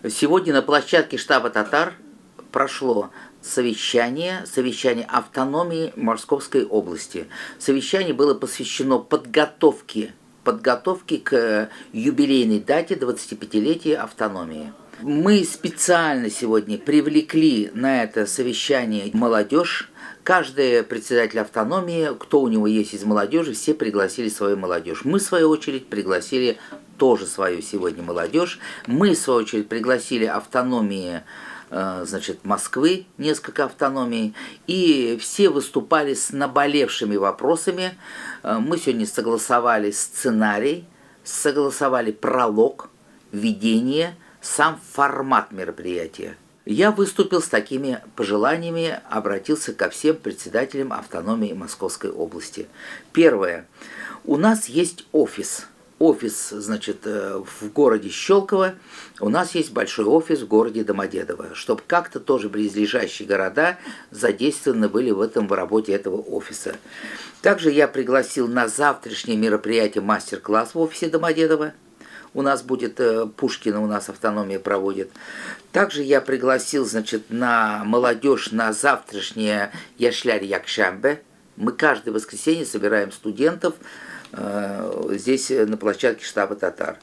Сегодня на площадке штаба татар прошло совещание автономии Московской области. Совещание было посвящено подготовке к юбилейной дате 25-летия автономии. Мы специально сегодня привлекли на это совещание молодежь. Каждый председатель автономии, кто у него есть из молодежи, все пригласили свою молодежь. Мы, в свою очередь, пригласили тоже свою сегодня молодежь. Мы, в свою очередь, пригласили автономии, Москвы, несколько автономий, и все выступали с наболевшими вопросами. Мы сегодня согласовали сценарий, согласовали пролог, введение, сам формат мероприятия. Я выступил с такими пожеланиями, обратился ко всем председателям автономии Московской области. Первое. У нас есть офис. Офис, в городе Щелково, у нас есть большой офис в городе Домодедово, чтобы как-то тоже близлежащие города задействованы были в работе этого офиса. Также я пригласил на завтрашнее мероприятие мастер-класс в офисе Домодедово. У нас будет Пушкина, у нас автономия проводит. Также я пригласил, на молодежь на завтрашнее Яшляр Якшамбе. Мы каждое воскресенье собираем студентов здесь на площадке штаба татар.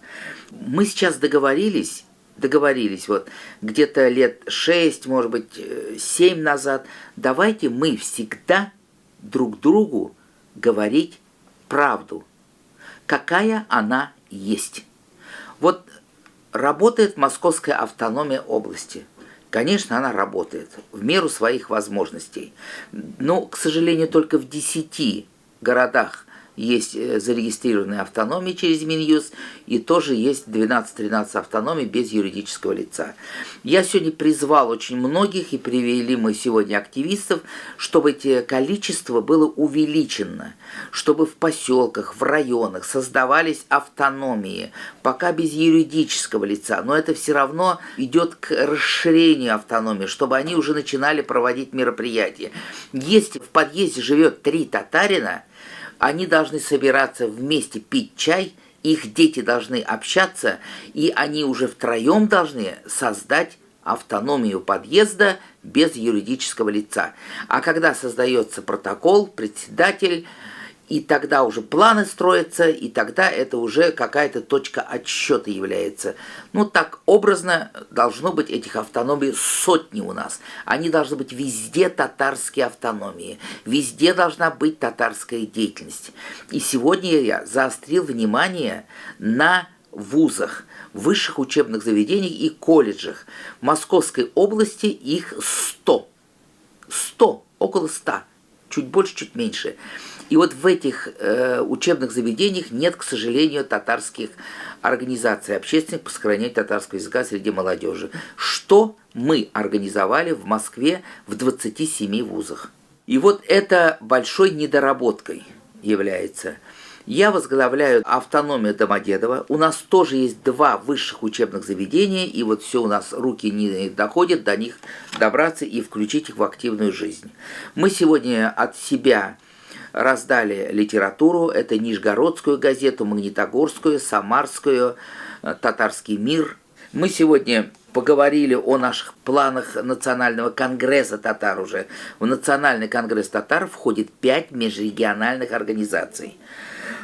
Мы сейчас договорились где-то лет 6, может быть, 7 назад, давайте мы всегда друг другу говорить правду, какая она есть. Вот работает Московская автономия области. Конечно, она работает в меру своих возможностей. Но, к сожалению, только в 10 городах есть зарегистрированные автономии через Минюст, и тоже есть 12-13 автономий без юридического лица. Я сегодня призвал очень многих, и привели мы сегодня активистов, чтобы это количество было увеличено, чтобы в поселках, в районах создавались автономии, пока без юридического лица, но это все равно идет к расширению автономии, чтобы они уже начинали проводить мероприятия. Если в подъезде живет 3 татарина, они должны собираться вместе пить чай, их дети должны общаться, и они уже втроем должны создать автономию подъезда без юридического лица. А когда создается протокол, председатель, и тогда уже планы строятся, и тогда это уже какая-то точка отсчета является. Так образно должно быть этих автономий сотни у нас. Они должны быть везде татарские автономии, везде должна быть татарская деятельность. И сегодня я заострил внимание на вузах, высших учебных заведениях и колледжах. В Московской области их 100. Около 100. Чуть больше, чуть меньше. И вот в этих учебных заведениях нет, к сожалению, татарских организаций, общественных по сохранению татарского языка среди молодежи. Что мы организовали в Москве в 27 вузах. И вот это большой недоработкой является. Я возглавляю автономию Домодедово. У нас тоже есть 2 высших учебных заведения, и вот все у нас руки не доходят до них добраться и включить их в активную жизнь. Мы сегодня от себя раздали литературу, это Нижегородскую газету, Магнитогорскую, Самарскую, Татарский мир. Мы сегодня поговорили о наших планах Национального конгресса татар уже. В Национальный конгресс татар входит 5 межрегиональных организаций.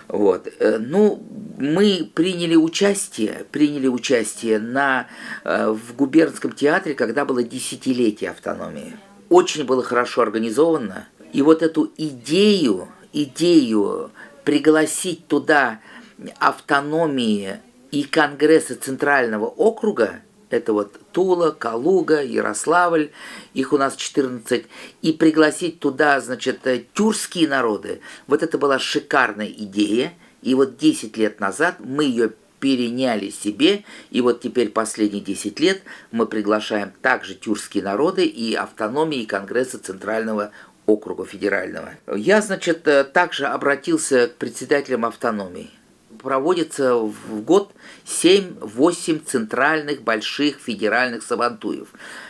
Мы приняли участие в губернском театре, когда было 10-летие автономии. Очень было хорошо организовано. И вот эту идею пригласить туда автономии и конгрессы Центрального округа, это Тула, Калуга, Ярославль, их у нас 14, и пригласить туда, тюркские народы, это была шикарная идея, и 10 лет назад мы ее переняли себе, и теперь последние 10 лет мы приглашаем также тюркские народы и автономии и конгрессы Центрального округа федерального. Я, также обратился к председателям автономий. Проводится в год 7-8 центральных больших федеральных сабантуев.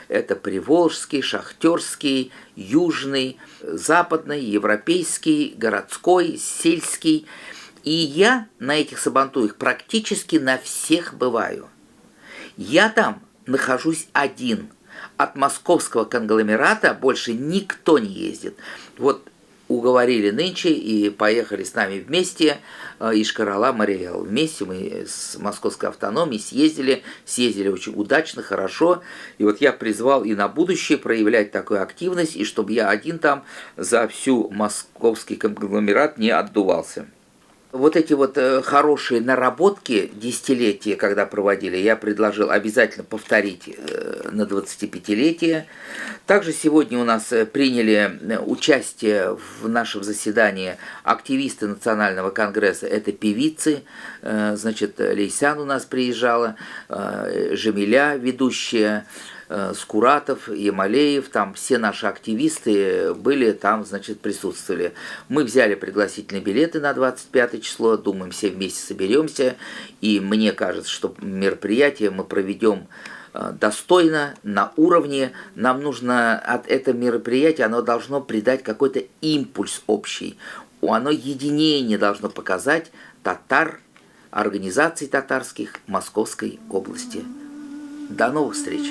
Это Приволжский, Шахтерский, Южный, Западный, Европейский, Городской, Сельский. И я на этих сабантуях практически на всех бываю. Я там нахожусь один. От московского конгломерата больше никто не ездит. Вот уговорили нынче и поехали с нами вместе из Карала Мариэл. Вместе мы с Московской автономией съездили очень удачно, хорошо. И вот я призвал и на будущее проявлять такую активность, и чтобы я один там за всю московский конгломерат не отдувался. Вот эти вот хорошие наработки десятилетия, когда проводили, я предложил обязательно повторить на 25-летие. Также сегодня у нас приняли участие в нашем заседании активисты Национального конгресса. Это певицы, значит, Лейсан у нас приезжала, Жамиля, ведущая, Скуратов, Ямалеев, там все наши активисты были там, значит, присутствовали. Мы взяли пригласительные билеты на 25 число, думаем, все вместе соберемся, и мне кажется, что мероприятие мы проведем достойно, на уровне. Нам нужно от этого мероприятия, оно должно придать какой-то импульс общий, оно единение должно показать татар, организаций татарских Московской области. До новых встреч!